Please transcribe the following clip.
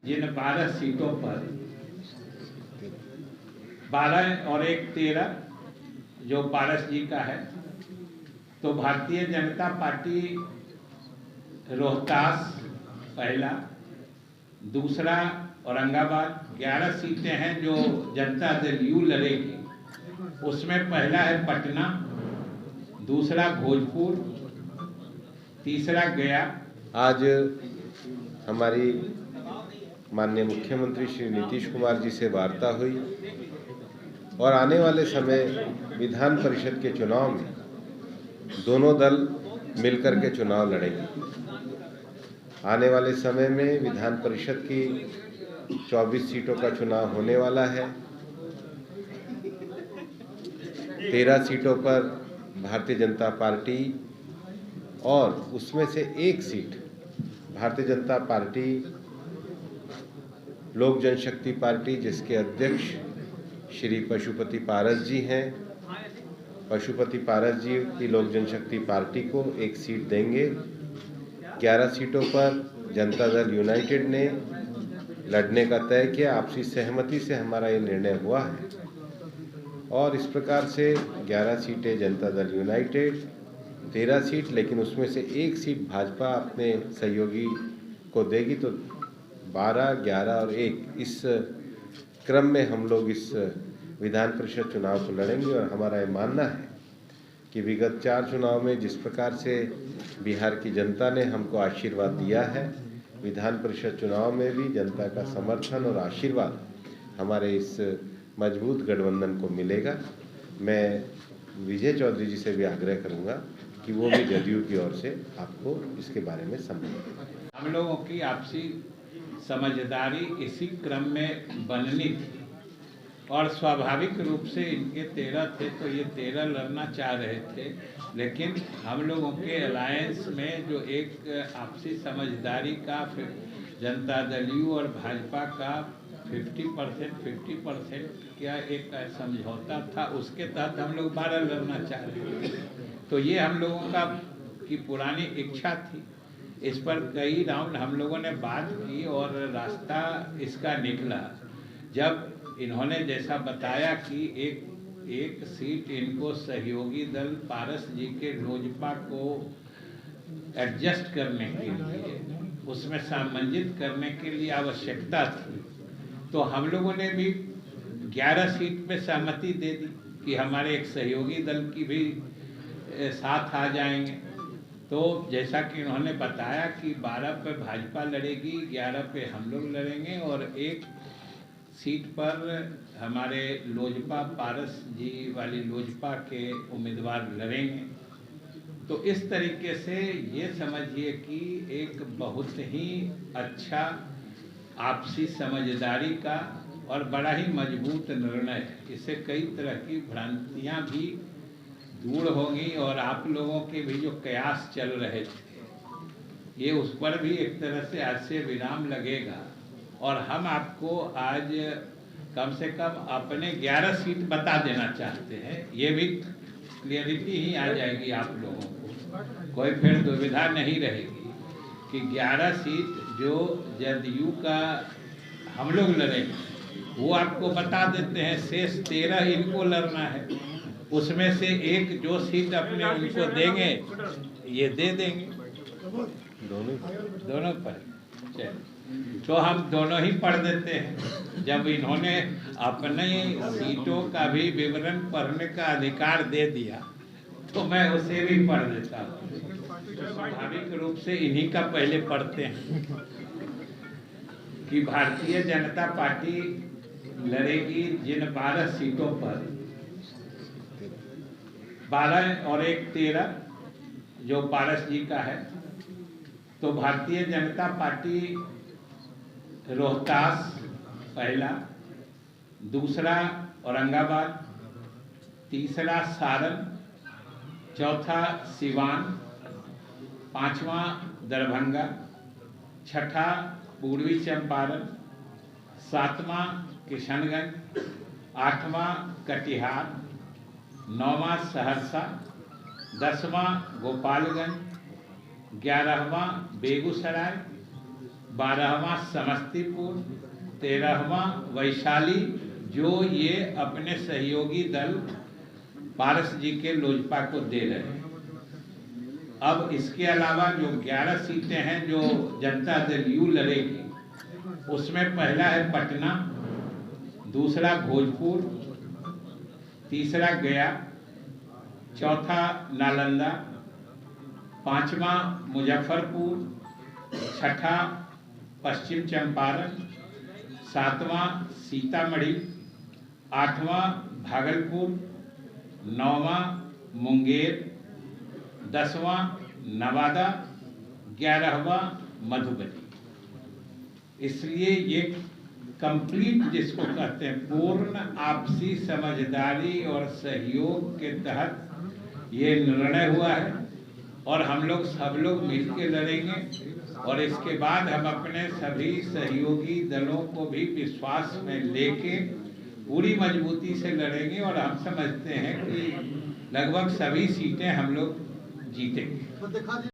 जिन 12 सीटों पर 12 और 1 13 जो पारस जी का है, तो भारतीय जनता पार्टी रोहतास पहला, दूसरा औरंगाबाद 11 सीटें हैं जो जनता दल यू लड़ेगी। उसमें पहला है पटना, दूसरा भोजपुर, तीसरा गया। आज हमारी माननीय मुख्यमंत्री श्री नीतीश कुमार जी से वार्ता हुई और आने वाले समय विधान परिषद के चुनाव में दोनों दल मिलकर के चुनाव लड़ेंगे। आने वाले समय में विधान परिषद की 24 सीटों का चुनाव होने वाला है। 13 सीटों पर भारतीय जनता पार्टी और उसमें से एक सीट भारतीय जनता पार्टी लोक जनशक्ति पार्टी, जिसके अध्यक्ष श्री पशुपति पारस जी हैं। पशुपति पारस जी की लोक जनशक्ति पार्टी को एक सीट देंगे। 11 सीटों पर जनता दल यूनाइटेड ने लड़ने का तय किया। आपसी सहमति से हमारा ये निर्णय हुआ है और इस प्रकार से 11 सीटें जनता दल यूनाइटेड, 13 सीट, लेकिन उसमें से एक सीट भाजपा अपने सहयोगी को देगी। तो 12, 11 और 1 इस क्रम में हम लोग इस विधान परिषद चुनाव को लड़ेंगे। और हमारा ये मानना है कि विगत 4 चुनाव में जिस प्रकार से बिहार की जनता ने हमको आशीर्वाद दिया है, विधान परिषद चुनाव में भी जनता का समर्थन और आशीर्वाद हमारे इस मजबूत गठबंधन को मिलेगा। मैं विजय चौधरी जी से भी आग्रह करूंगा कि वो भी जदयू की ओर से आपको इसके बारे में समझाएं। हम लोगों की आपसी समझदारी इसी क्रम में बननी थी और स्वाभाविक रूप से इनके 13 थे तो ये 13 लड़ना चाह रहे थे, लेकिन हम लोगों के अलायंस में जो एक आपसी समझदारी का जनता दल यू और भाजपा का 50% क्या एक समझौता था, उसके तहत हम लोग 12 लड़ना चाह रहे थे। तो ये हम लोगों का की पुरानी इच्छा थी। इस पर कई राउंड हम लोगों ने बात की और रास्ता इसका निकला जब इन्होंने जैसा बताया कि एक सीट इनको सहयोगी दल पारस जी के लोजपा को एडजस्ट करने के लिए, उसमें सामंजस्य करने के लिए आवश्यकता थी। तो हम लोगों ने भी 11 सीट पे सहमति दे दी कि हमारे एक सहयोगी दल की भी साथ आ जाएंगे। तो जैसा कि उन्होंने बताया कि 12 पे भाजपा लड़ेगी, 11 पे हम लोग लड़ेंगे और एक सीट पर हमारे लोजपा पारस जी वाली लोजपा के उम्मीदवार लड़ेंगे। तो इस तरीके से ये समझिए कि एक बहुत ही अच्छा आपसी समझदारी का और बड़ा ही मजबूत निर्णय है। इससे कई तरह की भ्रांतियां भी दूर होंगी और आप लोगों के भी जो कयास चल रहे थे ये उस पर भी एक तरह से आज से विराम लगेगा और हम आपको आज कम से कम अपने 11 सीट बता देना चाहते हैं। ये भी क्लियरिटी ही आ जाएगी आप लोगों को, कोई फिर दुविधा नहीं रहेगी कि 11 सीट जो जदयू का हम लोग लड़ेंगे वो आपको बता देते हैं। शेष 13 इनको लड़ना है, उसमें से एक जो सीट अपने उनको देंगे ये दे देंगे। दोनों पर तो हम दोनों ही पढ़ देते हैं। जब इन्होंने अपने सीटों का भी विवरण पढ़ने का अधिकार दे दिया तो मैं उसे भी पढ़ देता हूँ। स्वाभाविक रूप से इन्हीं का पहले पढ़ते हैं कि भारतीय जनता पार्टी लड़ेगी जिन 12 सीटों पर 12 और 1 13 जो पारस जी का है। तो भारतीय जनता पार्टी रोहतास पहला, दूसरा औरंगाबाद, तीसरा सारण, चौथा सिवान, पांचवा दरभंगा, छठा पूर्वी चंपारण, सातवां किशनगंज, आठवां कटिहार, 9वां सहरसा, 10वां गोपालगंज, 11वां बेगूसराय, 12वां समस्तीपुर, 13वां वैशाली, जो ये अपने सहयोगी दल पारस जी के लोजपा को दे रहे हैं। अब इसके अलावा जो 11 सीटें हैं जो जनता दल यू लड़ेगी, उसमें पहला है पटना, दूसरा भोजपुर, तीसरा गया, चौथा नालंदा, पांचवा मुजफ्फरपुर, छठा पश्चिम चंपारण, सातवां सीतामढ़ी, आठवां भागलपुर, नौवां मुंगेर, 10वां नवादा, 11वां मधुबनी। इसलिए ये कंप्लीट जिसको कहते हैं पूर्ण आपसी समझदारी और सहयोग के तहत ये निर्णय हुआ है और हम लोग सब लोग मिलकर लड़ेंगे। और इसके बाद हम अपने सभी सहयोगी दलों को भी विश्वास में लेके पूरी मजबूती से लड़ेंगे और हम समझते हैं कि लगभग सभी सीटें हम लोग जीतेंगे।